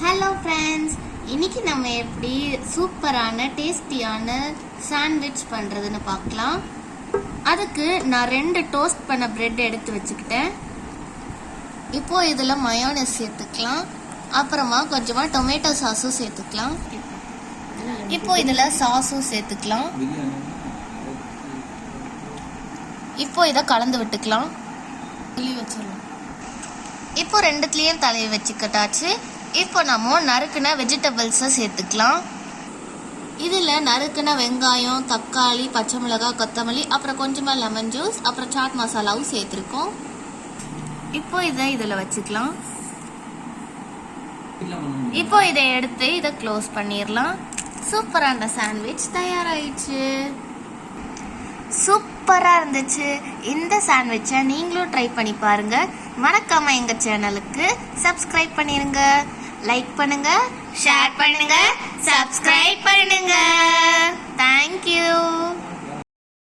Hello friends, இன்னைக்கு நம்ம எப்படி சூப்பரான டேஸ்டியான சாண்ட்விச் பண்ணுறதுன்னு பார்க்கலாம். அதுக்கு நான் 2 டோஸ்ட் பண்ண பிரெட் எடுத்து வச்சுக்கிட்டேன். இப்போது இதில் மயோனஸ் சேர்த்துக்கலாம். அப்புறமா கொஞ்சமாக டொமேட்டோ சாஸும் சேர்த்துக்கலாம். இப்போ இதில் சாஸும் சேர்த்துக்கலாம். இப்போ இதை கலந்து விட்டுக்கலாம். இப்போ 2த்துலேயும் தலையை வச்சுக்கிட்டாச்சு. இப்போ நம்ம நறுக்குன வெஜிடபிள்ஸை சேர்த்துக்கலாம். இதில் நறுக்குன வெங்காயம், தக்காளி, பச்சை மிளகாய், கொத்தமல்லி, அப்புறம் கொஞ்சமாக லெமன் ஜூஸ், அப்புறம் சாட் மசாலாவும் சேர்த்துருக்கோம். இப்போ இதை இதில் வச்சுக்கலாம். இப்போ இதை எடுத்து இதை க்ளோஸ் பண்ணிடலாம். சூப்பரான சாண்ட்விச் தயாராகிடுச்சு. சூப்பராக இருந்துச்சு. இந்த சாண்ட்விச்சை நீங்களும் ட்ரை பண்ணி பாருங்க. மறக்காம எங்கள் சேனலுக்கு சப்ஸ்கிரைப் பண்ணிடுங்க. லைக் பண்ணுங்க, ஷேர் பண்ணுங்க, சப்ஸ்கிரைப் பண்ணுங்க.